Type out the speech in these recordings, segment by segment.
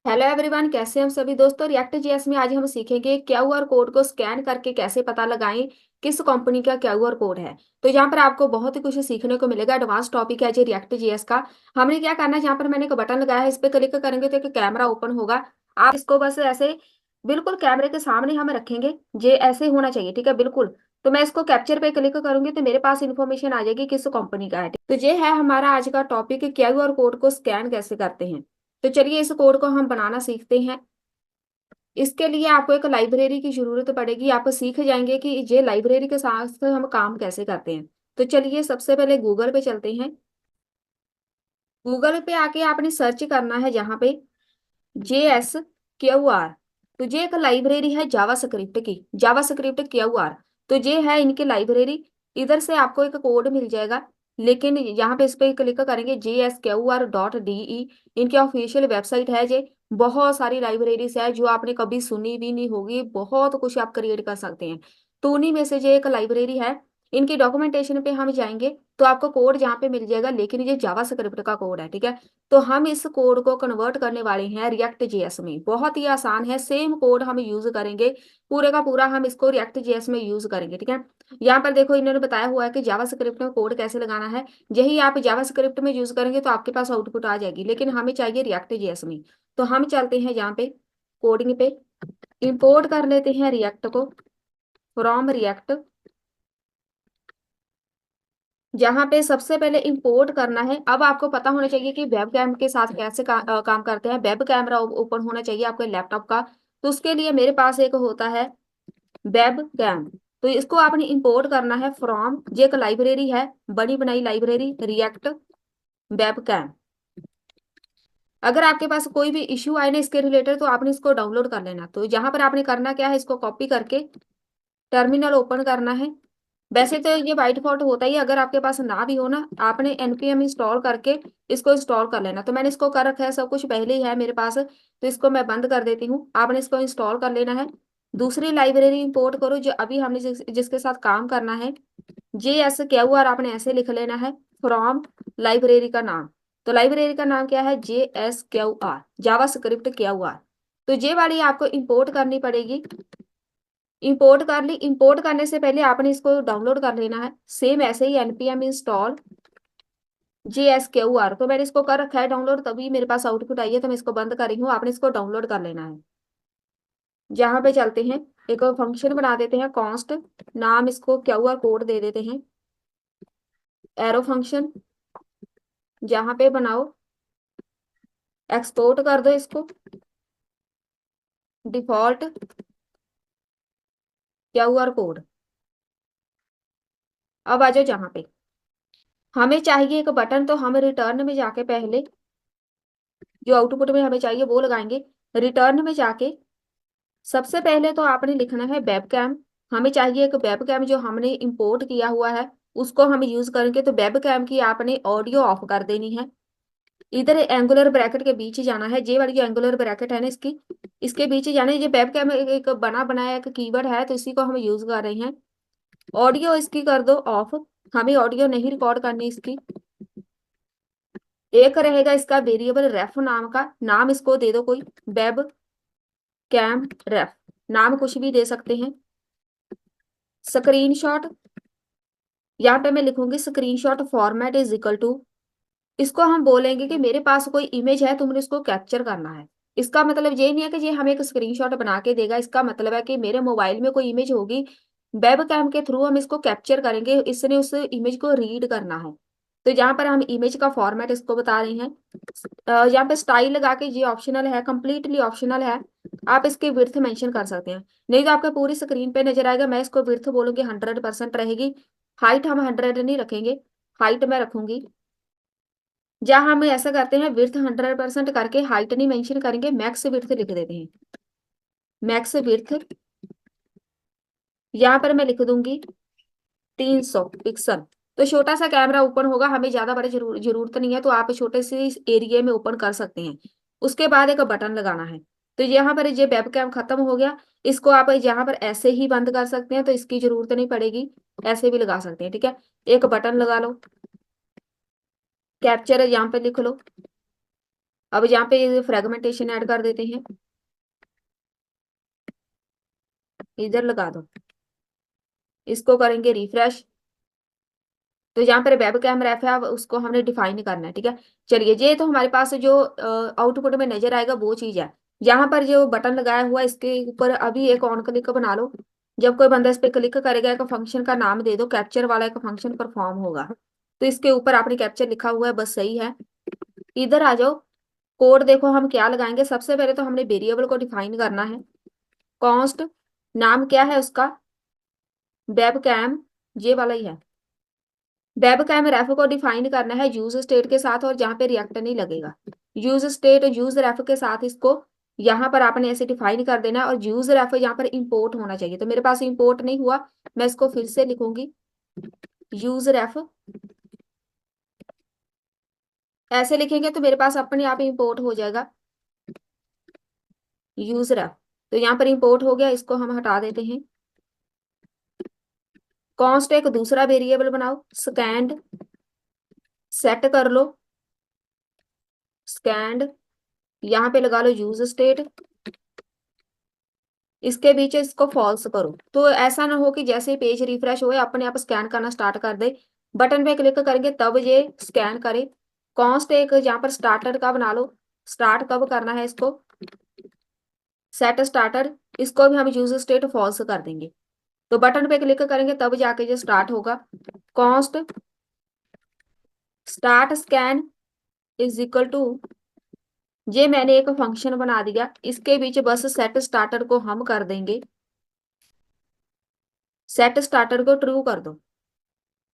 Hello everyone, कैसे हैं हम सभी दोस्तों। रिएक्ट जेएस में आज हम सीखेंगे क्यूआर कोड को स्कैन करके कैसे पता लगाएं किस कंपनी का क्यूआर कोड है। तो यहाँ पर आपको बहुत ही कुछ सीखने को मिलेगा। एडवांस टॉपिक है जी रिएक्ट जेएस का। हमने क्या करना है, यहाँ पर मैंने एक बटन लगाया है, इस पर क्लिक करेंगे तो एक कैमरा ओपन होगा। आप इसको बस ऐसे बिल्कुल कैमरे के सामने हम रखेंगे, ये ऐसे होना चाहिए, ठीक है, बिल्कुल। तो मैं इसको कैप्चर पे क्लिक करूंगी तो मेरे पास इंफॉर्मेशन आ जाएगी किस कंपनी का है। तो ये है हमारा आज का टॉपिक, क्यूआर कोड को स्कैन कैसे करते हैं। तो चलिए इस कोड को हम बनाना सीखते हैं। इसके लिए आपको एक लाइब्रेरी की जरूरत पड़ेगी। आप सीख जाएंगे कि ये लाइब्रेरी के साथ हम काम कैसे करते हैं। तो चलिए सबसे पहले गूगल पे चलते हैं। गूगल पे आके आपने सर्च करना है जहाँ पे JS क्यू आर। तो ये एक लाइब्रेरी है जावा स्क्रिप्ट की, जावा स्क्रिप्ट क्यू आर। तो ये है इनकी लाइब्रेरी। इधर से आपको एक कोड मिल जाएगा, लेकिन यहाँ पे इस पे क्लिक करेंगे JSQR.de। इनकी ऑफिशियल वेबसाइट है। ये बहुत सारी लाइब्रेरीज है जो आपने कभी सुनी भी नहीं होगी, बहुत कुछ आप क्रिएट कर सकते हैं। तो उन्हीं में से ये एक लाइब्रेरी है। इनकी डॉक्यूमेंटेशन पे हम जाएंगे तो आपको कोड जहाँ पे मिल जाएगा, लेकिन ये जावा स्क्रिप्ट का कोड है, ठीक है। तो हम इस कोड को कन्वर्ट करने वाले हैं रिएक्ट जेएस में। बहुत ही आसान है, सेम कोड हम यूज करेंगे, पूरे का पूरा हम इसको रिएक्ट जेएस में यूज करेंगे, ठीक है। यहाँ पर देखो इन्होंने बताया हुआ है कि जावा स्क्रिप्ट में कोड कैसे लगाना है। यही आप जावा स्क्रिप्ट में यूज करेंगे तो आपके पास आउटपुट आ जाएगी, लेकिन हमें चाहिए रिएक्ट जेएस में। तो हम चलते हैं यहाँ पे कोडिंग पे, इंपोर्ट कर लेते हैं रिएक्ट को फ्रॉम रिएक्ट। जहां पे सबसे पहले इंपोर्ट करना है। अब आपको पता होना चाहिए कि वेब कैम के साथ कैसे काम करते हैं। वेब कैमरा ओपन होना चाहिए आपके लैपटॉप का। तो उसके लिए मेरे पास एक होता है वेब कैम। तो इसको आपने इंपोर्ट करना है फ्रॉम, ये एक लाइब्रेरी है, बनी बनाई लाइब्रेरी रिएक्ट वेब कैम। अगर आपके पास कोई भी इश्यू आए ना इसके रिलेटेड तो आपने इसको डाउनलोड कर लेना। तो यहाँ पर आपने करना क्या है, इसको कॉपी करके टर्मिनल ओपन करना है। वैसे तो ये बाई डिफॉल्ट होता ही है, अगर आपके पास ना भी हो ना, आपने npm इंस्टॉल करके इसको इंस्टॉल कर लेना। तो मैंने इसको कर रखा है, सब कुछ पहले ही है मेरे पास, तो इसको मैं बंद कर देती हूँ। आपने इसको इंस्टॉल कर लेना है। दूसरी लाइब्रेरी इंपोर्ट करो जो अभी हमने जिसके साथ काम करना है। JSQR आपने ऐसे लिख लेना है फ्रॉम लाइब्रेरी का नाम। तो लाइब्रेरी का नाम क्या है, JSQR, जावा स्क्रिप्ट क्यू आर। तो ये वाली आपको इंपोर्ट करनी पड़ेगी। इंपोर्ट कर ली। इंपोर्ट करने से पहले आपने इसको डाउनलोड कर लेना है, सेम ऐसे ही npm इंस्टॉल JSQR। तो मैंने इसको कर रखा है डाउनलोड, तभी मेरे पास आउटपुट आई है। तो मैं इसको बंद कर रही हूँ, आपने इसको डाउनलोड कर लेना है। जहाँ पे चलते हैं, एक फंक्शन बना देते हैं कॉन्स्ट, नाम इसको क्यूआर कोड दे देते हैं। एरो फंक्शन जहाँ पे बनाओ, एक्सपोर्ट कर दो इसको डिफॉल्ट क्यूआर कोड। अब आ जाओ जहाँ पे हमें चाहिए एक बटन, तो हम रिटर्न में जाके पहले जो आउटपुट में हमें चाहिए वो लगाएंगे। रिटर्न में जाके सबसे पहले तो आपने लिखना है वेब कैम। हमें चाहिए एक वेब कैम जो हमने इंपोर्ट किया हुआ है, उसको हम यूज करेंगे। तो वेब कैम की आपने ऑडियो ऑफ कर देनी है। इधर एंगुलर ब्रैकेट के बीच जाना है, जे वाली जो एंगुलर ब्रैकेट है ना इसकी, इसके बीच जाना है। ये वेब कैम एक बना बनाया एक कीवर्ड है, तो इसी को हम यूज कर रहे हैं। ऑडियो इसकी कर दो ऑफ, हमें ऑडियो नहीं रिकॉर्ड करनी इसकी। एक रहेगा इसका वेरिएबल रेफ नाम का, नाम इसको दे दो कोई, वेब कैम रेफ, नाम कुछ भी दे सकते हैं। स्क्रीनशॉट, यहाँ पे मैं लिखूंगी screenshot format is equal to, इसको हम बोलेंगे कि मेरे पास कोई इमेज है, तुमने इसको कैप्चर करना है। इसका मतलब ये नहीं है कि ये हमें एक स्क्रीनशॉट बना के देगा। इसका मतलब है कि मेरे मोबाइल में कोई इमेज होगी, वेब कैम के थ्रू हम इसको कैप्चर करेंगे, इसने उस इमेज को रीड करना है। तो यहाँ पर हम इमेज का फॉर्मेट इसको बता रहे हैं। यहाँ पे स्टाइल लगा के, ये ऑप्शनल है, कंप्लीटली ऑप्शनल है। आप इसकी विड्थ मेंशन कर सकते हैं, नहीं तो आपके पूरी स्क्रीन पे नजर आएगा। मैं इसको विड्थ बोलूंगी 100% रहेगी। हाइट हम 100 नहीं रखेंगे, हाइट मैं रखूंगी, जहाँ हम ऐसा करते हैं विड्थ 100% करके हाइट नहीं मेंशन करेंगे, मैक्स विड्थ लिख देते हैं। मैक्स विड्थ यहाँ पर मैं लिख दूंगी 300 पिक्सल। तो छोटा सा कैमरा ओपन होगा, हमें ज्यादा बड़े जरूरत नहीं है, तो आप छोटे से एरिया में ओपन कर सकते हैं। उसके बाद एक बटन लगाना है। तो यहाँ पर ये वेब कैम खत्म हो गया। इसको आप यहाँ पर ऐसे ही बंद कर सकते हैं, तो इसकी जरूरत नहीं पड़ेगी, ऐसे भी लगा सकते हैं, ठीक है। एक बटन लगा लो, कैप्चर यहाँ पे लिख लो, अब यहाँ पे फ्रेगमेंटेशन ऐड कर देते हैं, इधर लगा दो, इसको करेंगे रिफ्रेश। तो जहाँ पर वेब कैमरा ऐप है अब उसको हमने डिफाइन करना है, ठीक है। चलिए, ये तो हमारे पास जो आउटपुट में नजर आएगा वो चीज है। यहाँ पर जो बटन लगाया हुआ है इसके ऊपर अभी एक ऑन क्लिक बना लो। जब कोई बंदा इस पे क्लिक करेगा, एक फंक्शन का नाम दे दो, कैप्चर वाला एक फंक्शन परफॉर्म होगा। तो इसके ऊपर आपने कैप्चर लिखा हुआ है, बस सही है। इधर आ जाओ, कोड देखो हम क्या लगाएंगे। सबसे पहले तो हमने वेरिएबल को डिफाइन करना है। कॉन्स्ट, नाम क्या है उसका, वेब कैम, ये वाला ही है। वेब कैम रेफ को डिफाइन करना है यूज स्टेट के साथ, और जहाँ पे रिएक्ट नहीं लगेगा। यूज स्टेट यूज रेफ के साथ इसको यहाँ पर आपने ऐसे डिफाइन कर देना है, और यूज रेफ यहाँ पर इंपोर्ट होना चाहिए। तो मेरे पास इंपोर्ट नहीं हुआ, मैं इसको फिर से लिखूंगी। यूज रेफ ऐसे लिखेंगे तो मेरे पास अपने आप इंपोर्ट हो जाएगा यूज रेफ। तो यहाँ पर इंपोर्ट हो गया, इसको हम हटा देते हैं। कॉन्स्ट एक दूसरा वेरिएबल बनाओ, स्कैंड, सेट कर लो स्कैंड, यहाँ पे लगा लो यूज स्टेट, इसके बीच इसको फॉल्स करो। तो ऐसा ना हो कि जैसे ही पेज रिफ्रेश हो अपने आप स्कैन करना स्टार्ट कर दे। बटन पे क्लिक करेंगे तब ये स्कैन करे। कॉन्स्ट एक यहाँ पर स्टार्टर का बना लो, स्टार्ट कब करना है इसको, सेट स्टार्टर, इसको भी हम यूज स्टेट फॉल्स कर देंगे। तो बटन पे क्लिक करेंगे तब जाके ये स्टार्ट होगा। Const start scan is equal to, ये मैंने एक फंक्शन बना दिया, इसके बीच बस सेट स्टार्टर को हम कर देंगे, सेट स्टार्टर को ट्रू कर दो।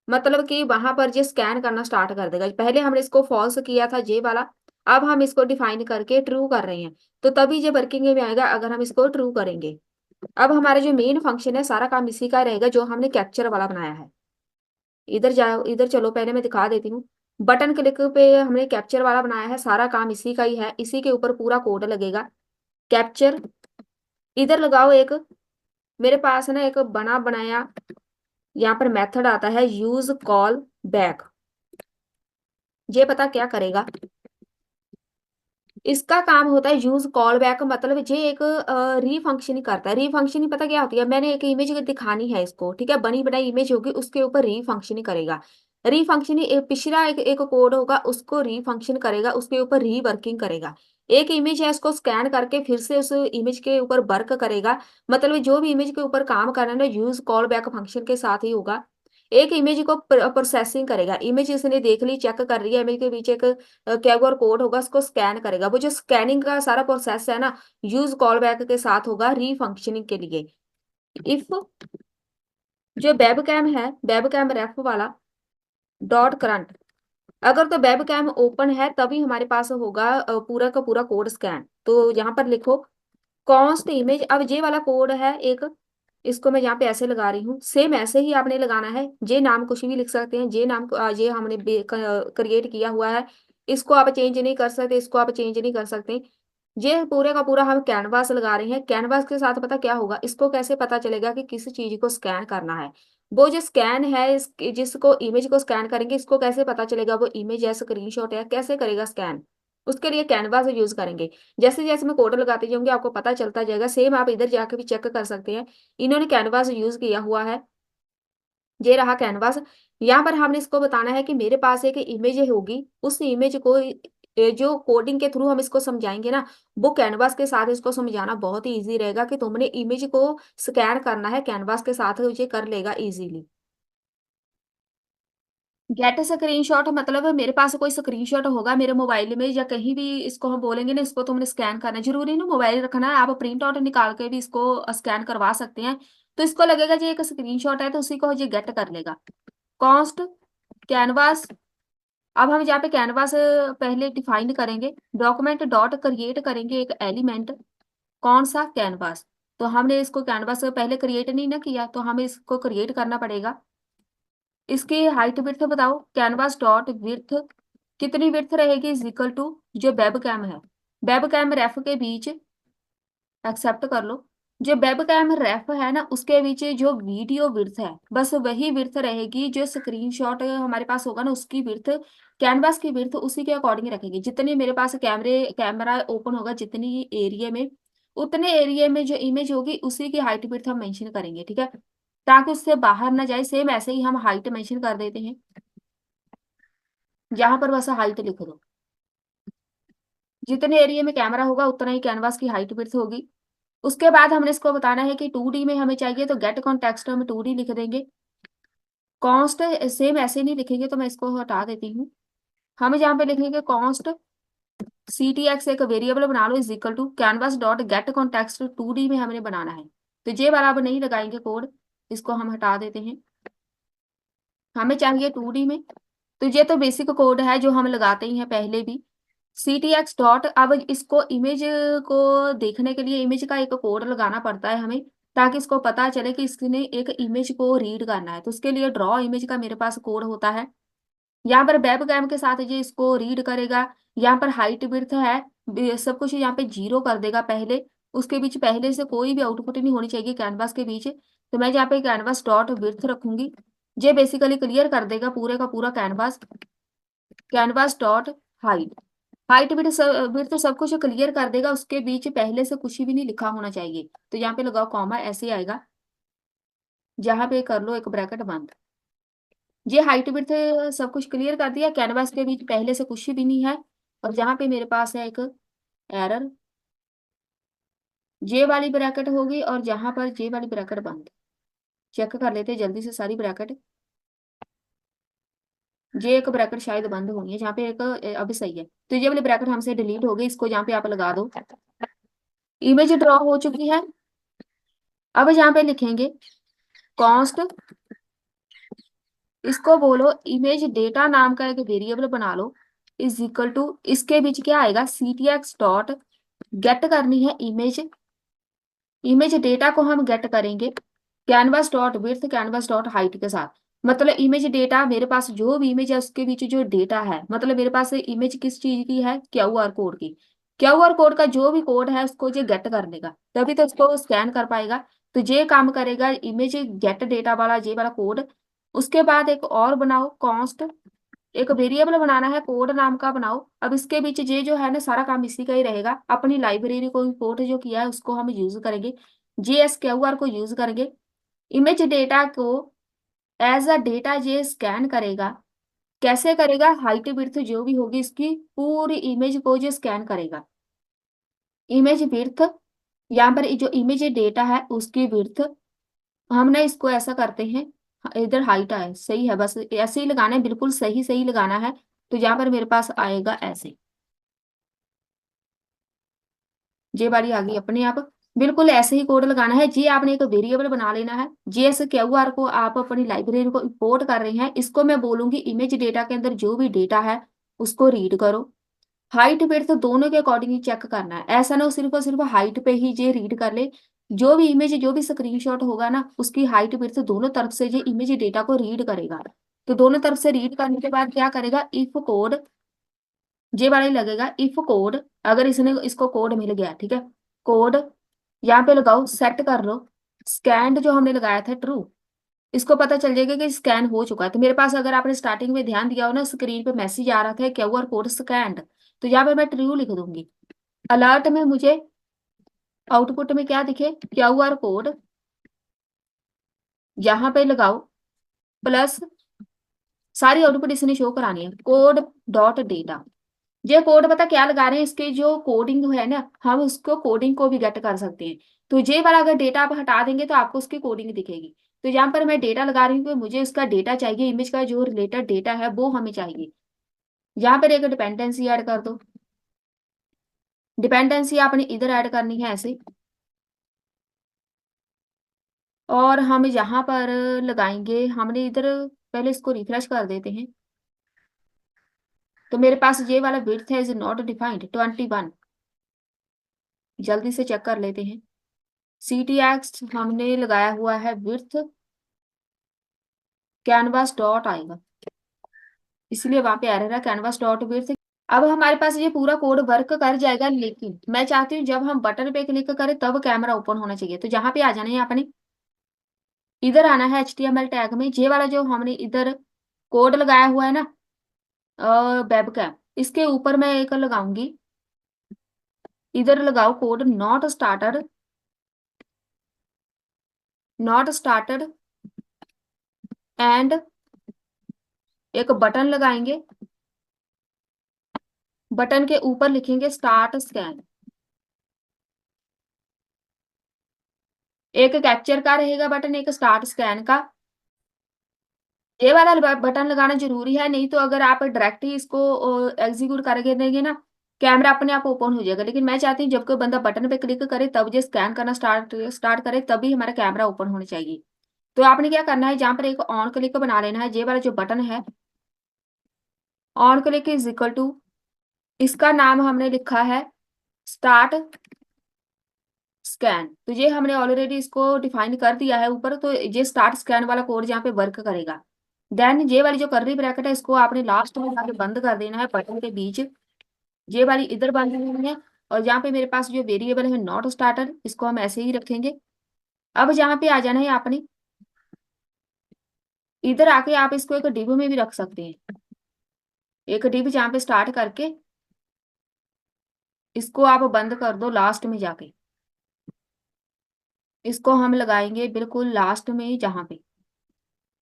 मतलब कि वहां पर ये स्कैन करना स्टार्ट कर देगा। पहले हमने इसको फॉल्स किया था ये वाला, अब हम इसको डिफाइन करके ट्रू कर रहे हैं। तो तभी ये वर्किंग में आएगा अगर हम इसको ट्रू करेंगे। अब हमारा जो मेन फंक्शन है सारा काम इसी का रहेगा जो हमने कैप्चर वाला बनाया है। इधर जाओ, इधर चलो, पहले मैं दिखा देती हूँ। बटन क्लिक पे हमने कैप्चर वाला बनाया है, सारा काम इसी का ही है, इसी के ऊपर पूरा कोड लगेगा। कैप्चर इधर लगाओ एक, मेरे पास है ना एक बना बनाया यहाँ पर मेथड आता है यूज कॉल बैक। ये पता क्या करेगा, इसका काम होता है यूज कॉल बैक, मतलब ये एक रीफंक्शनिंग करता है। रीफंक्शनिंग पता क्या होती है, मैंने एक इमेज दिखानी है इसको, ठीक है, बनी बनाई इमेज होगी उसके ऊपर रीफंक्शनिंग करेगा। रीफंक्शनिंग एक पिछला एक कोड होगा उसको रीफंक्शन करेगा, उसके ऊपर रीवर्किंग करेगा। एक इमेज है उसको स्कैन करके फिर से उस इमेज के ऊपर वर्क करेगा। मतलब जो भी इमेज के ऊपर काम करना है ना यूज कॉल बैक फंक्शन के साथ ही होगा। एक इमेज को प्रोसेसिंग करेगा, इमेज इसने देख ली, चेक कर रही है, इमेज के पीछे एक क्यूआर कोड होगा, उसको स्कैन करेगा। वो जो स्कैनिंग का सारा प्रोसेस है ना यूज कॉल बैक के साथ होगा रीफंक्शनिंग के लिए। इफ जो वेब कैम है, वेब कैम रेफ वाला डॉट करंट, अगर तो वेब कैम ओपन है तभी हमारे पास होगा पूरा का पूरा कोड स्कैन। तो यहाँ पर लिखो कॉन्स्ट इमेज, अब जे वाला कोड है एक, इसको मैं यहाँ पे ऐसे लगा रही हूँ, सेम ऐसे ही आपने लगाना है। जे नाम कुछ भी लिख सकते हैं, जे नाम जे हमने क्रिएट किया हुआ है, इसको आप चेंज नहीं कर सकते, इसको आप चेंज नहीं कर सकते। ये पूरे का पूरा हम कैनवास लगा रहे हैं। कैनवास के साथ पता क्या होगा, इसको कैसे पता चलेगा कि किस चीज को स्कैन करना है। वो जो स्कैन है जिसको इमेज को स्कैन करेंगे, इसको कैसे पता चलेगा वो इमेज है, स्क्रीनशॉट है, कैसे करेगा स्कैन, उसके लिए कैनवास यूज करेंगे। जैसे जैसे मैं कोड लगाती जाऊंगी आपको पता चलता जाएगा। सेम आप इधर जाके भी चेक कर सकते हैं, इन्होंने कैनवास यूज किया हुआ है। ये रहा कैनवास। यहाँ पर हमने इसको बताना है कि मेरे पास एक इमेज होगी, उस इमेज को जो कोडिंग के थ्रू हम इसको समझाएंगे ना, वो कैनवास के साथ इसको समझाना बहुत ही इजी रहेगा कि तुमने इमेज को स्कैन करना है कैनवास के साथ, ये कर लेगा इजीली। गेट स्क्रीनशॉट मतलब मेरे पास कोई स्क्रीनशॉट होगा मेरे मोबाइल में या कहीं भी, इसको हम बोलेंगे ना इसको तुमने स्कैन करना है, जरूरी ना मोबाइल रखना है, आप प्रिंट आउट निकाल के भी इसको स्कैन करवा सकते हैं। तो इसको लगेगा जी एक स्क्रीनशॉट है, तो उसी को ये गेट कर लेगा। कॉन्स्ट कैनवास, अब हम यहाँ पे कैनवास पहले डिफाइन करेंगे, डॉक्यूमेंट डॉट क्रिएट करेंगे एक एलिमेंट, कौन सा, कैनवास। तो हमने इसको कैनवास पहले क्रिएट नहीं ना किया, तो हमें इसको क्रिएट करना पड़ेगा। इसकी हाइट विड्थ बताओ, कैनवास डॉट विड्थ कितनी विड्थ रहेगी, इज इक्वल टू जो वेब कैम है, वेब कैम रेफ के बीच एक्सेप्ट कर लो, जो वेब कैम रेफ है ना, उसके बीच जो वीडियो विड्थ है बस वही विड्थ रहेगी, जो स्क्रीनशॉट हमारे पास होगा ना उसकी विड्थ, कैनवास की विड्थ उसी के अकॉर्डिंग रखेंगे। जितनी मेरे पास कैमरा ओपन होगा जितनी एरिया में, उतने एरिया में जो इमेज होगी उसी की हाइट विड्थ हम मेंशन करेंगे, ठीक है, ताकि उससे बाहर ना जाए। सेम ऐसे ही हम हाइट मेंशन कर देते हैं, यहाँ पर बस हाइट लिख दो। जितने एरिया में कैमरा होगा उतना ही कैनवास की हाइट विड्थ होगी। उसके बाद हमने इसको बताना है कि 2D में हमें चाहिए, तो गेट कॉन्टेक्स्ट हम 2D लिख देंगे। कॉन्स्ट सेम ऐसे नहीं लिखेंगे, तो मैं इसको हटा देती हूँ। हम जहाँ पे लिखेंगे कॉन्स्ट CTX एक वेरिएबल बना लो, is equal to canvas dot get context 2D में हमने बनाना है। तो ये बराबर नहीं लगाएंगे कोड, इसको हम हटा देते हैं। हमें चाहिए 2D में, तो ये तो बेसिक कोड है जो हम लगाते ही हैं पहले भी। CTX डॉट, अब इसको इमेज को देखने के लिए इमेज का एक कोड लगाना पड़ता है हमें, ताकि इसको पता चले कि इसने एक इमेज को रीड करना है। तो उसके लिए ड्रॉ इमेज का मेरे पास कोड होता है। यहाँ पर वेब कैम के साथ ये इसको रीड करेगा। यहाँ पर हाइट विड्थ है, सब कुछ यहाँ पे 0 कर देगा पहले। उसके बीच पहले से कोई भी आउटपुट नहीं होनी चाहिए कैनवास के बीच। तो मैं यहाँ पे कैनवास डॉट विड्थ रखूंगी, ये बेसिकली क्लियर कर देगा पूरे का पूरा canvas. Canvas dot height, height width सब कुछ क्लियर कर देगा, उसके बीच पहले से कुछ भी नहीं लिखा होना चाहिए। तो यहाँ पे लगाओ कॉमा, ऐसे आएगा। जहाँ पे कर लो एक ब्रैकेट बंद। ये हाइट विड्थ सब कुछ क्लियर कर दिया, कैनवास के बीच पहले से कुछ भी नहीं है। और जहाँ पे मेरे पास है एक एरर, जे वाली ब्रैकेट होगी, और जहां पर जे वाली ब्रैकेट बंद। चेक कर लेते हैं जल्दी से सारी ब्रैकेट। जे एक ब्रैकेट शायद बंद होनी है, जहाँ पे एक अभी सही है। तो ये वाली ब्रैकेट हमसे डिलीट हो गई, इसको जहाँ पे आप लगा दो। इमेज ड्रॉ हो चुकी है। अब यहाँ पे लिखेंगे कॉन्स्ट, इसको बोलो इमेज डेटा नाम का एक वेरिएबल बना लो, इज इक्वल टू, इसके बीच क्या आएगा, CTX डॉट गेट करनी है इमेज। इमेज डेटा को हम गेट करेंगे canvas dot width canvas dot height के साथ। मतलब इमेज डेटा, मेरे पास जो भी इमेज है उसके बीच जो डेटा है, मतलब मेरे पास इमेज किस चीज की है, QR कोड की। QR कोड का जो भी कोड है उसको ये गेट कर लेगा, तभी तो उसको स्कैन कर पाएगा। तो ये काम करेगा इमेज गेट डेटा वाला ये वाला कोड। उसके बाद एक और बनाओ कॉन्स्ट, एक वेरिएबल बनाना है कोड नाम का बनाओ। अब इसके बीच ये जो है ना सारा काम इसी का ही रहेगा। अपनी लाइब्रेरी को इंपोर्ट जो किया है उसको हम यूज करेंगे, JSQR को यूज करेंगे। इमेज डेटा को एज अ डेटा ये स्कैन करेगा। कैसे करेगा, हाइट विड्थ जो भी होगी इसकी पूरी इमेज को जो स्कैन करेगा। इमेज विड्थ, यहाँ पर जो इमेज डेटा है उसकी विड्थ, हमने इसको ऐसा करते हैं, इधर हाइट आए सही है, बस ऐसे ही लगाना है, बिल्कुल सही सही लगाना है। तो यहाँ पर मेरे पास आएगा ऐसे, जे वाली आ गई अपने आप। बिल्कुल ऐसे ही कोड लगाना है जी, आपने एक वेरिएबल बना लेना है। JSQR को आप अपनी लाइब्रेरी को इंपोर्ट कर रहे हैं, इसको मैं बोलूंगी इमेज डेटा के अंदर जो भी डेटा है उसको रीड करो। हाइट विड्थ दोनों के अकॉर्डिंग ही चेक करना है, ऐसा ना हो सिर्फ और सिर्फ हाइट पे ही जे रीड कर ले। जो भी इमेज जो भी स्क्रीनशॉट होगा ना उसकी हाइट विड्थ दोनों तरफ से ये इमेज डेटा को रीड करेगा। तो दोनों तरफ से रीड करने के बाद क्या करेगा, इफ कोड, जे वाला ही लगेगा इफ कोड। अगर इसने इसको कोड मिल गया, ठीक है, कोड यहाँ पे लगाओ, सेट कर लो स्कैंड जो हमने लगाया था ट्रू। इसको पता चल जाएगा कि स्कैन हो चुका है। तो मेरे पास अगर आपने स्टार्टिंग में ध्यान दिया हो ना, स्क्रीन पे मैसेज आ रहा था QR कोड स्कैंड, तो यहाँ पे मैं ट्रू लिख दूंगी। अलर्ट में मुझे आउटपुट में क्या दिखे, QR कोड, यहाँ पे लगाओ प्लस, सारी आउटपुट इसने शो करानी है, कोड डॉट डेटा। ये कोड पता क्या लगा रहे हैं, इसके जो कोडिंग है ना हम उसको कोडिंग को भी गेट कर सकते हैं। तो ये वाला अगर डेटा आप हटा देंगे तो आपको उसकी कोडिंग दिखेगी। तो यहाँ पर मैं डेटा लगा रही हूँ कि मुझे इसका डेटा चाहिए, इमेज का जो रिलेटेड डेटा है वो हमें चाहिए। यहाँ पर एक डिपेंडेंसी ऐड कर दो। डिपेंडेंसी आपने इधर ऐड करनी है ऐसे, और हम यहाँ पर लगाएंगे, हमने इधर पहले इसको रिफ्रेश कर देते हैं। तो मेरे पास ये वाला विड्थ है इज नॉट डिफाइंड 21, जल्दी से चेक कर लेते हैं। CTX हमने लगाया हुआ है विड्थ कैनवास डॉट आएगा, इसलिए वहां पे एरर है कैनवास डॉट विड्थ। अब हमारे पास ये पूरा कोड वर्क कर जाएगा, लेकिन मैं चाहती हूँ जब हम बटन पे क्लिक करें तब कैमरा ओपन होना चाहिए। तो जहां पे आ जाना है आपने, इधर आना है HTML टैग में, ये वाला जो हमने इधर कोड लगाया हुआ है ना वेब कैम, इसके ऊपर मैं एक लगाऊंगी, इधर लगाओ कोड नॉट स्टार्टेड एंड एक बटन लगाएंगे, बटन के ऊपर लिखेंगे स्टार्ट स्कैन। एक कैप्चर का रहेगा बटन, एक स्टार्ट स्कैन का। ये वाला बटन लगाना जरूरी है, नहीं तो अगर आप डायरेक्ट ही इसको एग्जीक्यूट करके देंगे ना, कैमरा अपने आप ओपन हो जाएगा। लेकिन मैं चाहती हूँ जब कोई बंदा बटन पे क्लिक करे तब जो स्कैन करना स्टार्ट स्टार्ट करे तभी हमारा कैमरा ओपन होनी चाहिए। तो आपने क्या करना है, जहां पर एक ऑन क्लिक बना लेना है, ये वाला जो बटन है on click is equal to, इसका नाम हमने लिखा है स्टार्ट स्कैन। तो ये हमने ऑलरेडी इसको डिफाइन कर दिया है ऊपर, तो ये स्टार्ट स्कैन वाला कोड जहाँ पे वर्क करेगा। देन ये वाली जो कर्ली ब्रैकेट है इसको आपने लास्ट में जाके बंद कर देना है बटन के बीच, ये वाली इधर बंद हुई है। और यहाँ पे मेरे पास जो वेरिएबल है नॉट स्टार्टर, इसको हम ऐसे ही रखेंगे। अब जहाँ पे आ जाना है आपने, इधर आके आप इसको एक डिब में भी रख सकते हैं, एक डिब जहाँ पे स्टार्ट करके इसको आप बंद कर दो लास्ट में जाके। इसको हम लगाएंगे बिल्कुल लास्ट में, जहाँ पे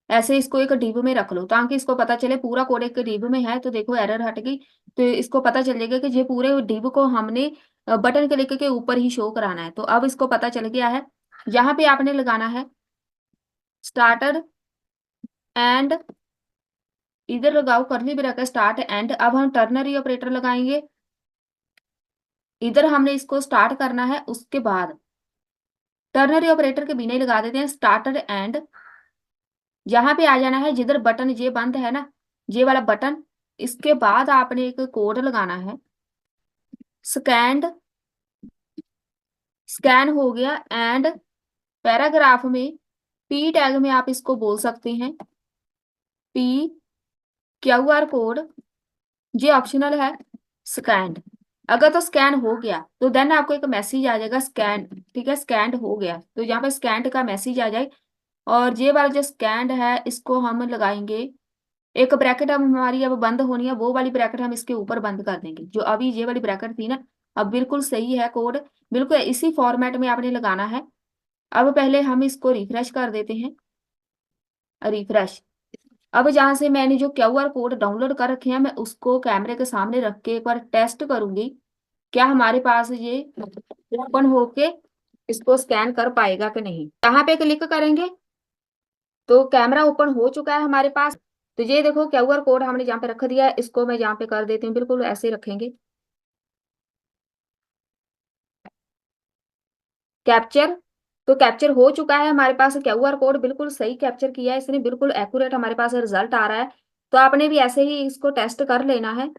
ऐसे इसको एक डिब में रख लो ताकि इसको पता चले पूरा कोड एक डिब में है। तो देखो एरर हट गई, तो इसको पता चल जाएगा कि ये पूरे डिब को हमने बटन क्लिक के ऊपर ही शो कराना है। तो अब इसको पता चल गया है। यहाँ पे आपने लगाना है स्टार्टर एंड, इधर लगाओ कर्ली ब्रैकेट स्टार्ट एंड। अब हम टर्नरी ऑपरेटर लगाएंगे, इधर हमने इसको स्टार्ट करना है, उसके बाद टर्नरी ऑपरेटर के बिना ही लगा देते हैं स्टार्टर एंड। यहाँ पे आ जाना है जिधर बटन ये बंद है ना, ये वाला बटन, इसके बाद आपने एक कोड लगाना है स्कैंड, स्कैन हो गया एंड पैराग्राफ में पी टैग में आप इसको बोल सकते हैं पी QR कोड, ये ऑप्शनल है स्कैंड। अगर तो स्कैन हो गया तो देन आपको एक मैसेज आ जाएगा स्कैन, ठीक है स्कैंड हो गया, तो यहाँ पे स्कैंड का मैसेज आ जाए। और ये वाला जो स्कैंड है इसको हम लगाएंगे, एक ब्रैकेट अब हमारी अब बंद होनी है, वो वाली ब्रैकेट हम इसके ऊपर बंद कर देंगे, जो अभी ये वाली ब्रैकेट थी ना। अब बिल्कुल सही है कोड, बिल्कुल इसी फॉर्मेट में आपने लगाना है। अब पहले हम इसको रिफ्रेश कर देते हैं, रिफ्रेश। अब जहां से मैंने जो QR कोड डाउनलोड कर रखे हैं मैं उसको कैमरे के सामने रख के एक बार टेस्ट करूंगी क्या हमारे पास ये ओपन होके इसको स्कैन कर पाएगा कि नहीं। यहाँ पे क्लिक करेंगे तो कैमरा ओपन हो चुका है हमारे पास। तो ये देखो QR कोड हमने जहाँ पे रख दिया है, इसको मैं यहाँ पे कर देती हूँ, बिल्कुल ऐसे रखेंगे कैप्चर। तो कैप्चर हो चुका है हमारे पास QR कोड, बिल्कुल सही कैप्चर किया है इसने, बिल्कुल एक्यूरेट हमारे पास रिजल्ट आ रहा है। तो आपने भी ऐसे ही इसको टेस्ट कर लेना है।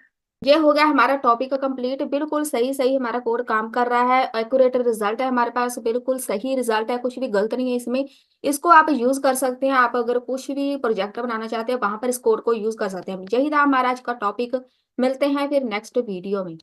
ये हो गया हमारा टॉपिक कंप्लीट, बिल्कुल सही सही हमारा कोड काम कर रहा है, एक्यूरेट रिजल्ट है हमारे पास, बिल्कुल सही रिजल्ट है, कुछ भी गलत नहीं है इसमें। इसको आप यूज कर सकते हैं, आप अगर कुछ भी प्रोजेक्ट बनाना चाहते हैं वहां पर इस कोड को यूज कर सकते हैं। यही था हमारा आज का टॉपिक, मिलते हैं फिर नेक्स्ट वीडियो में।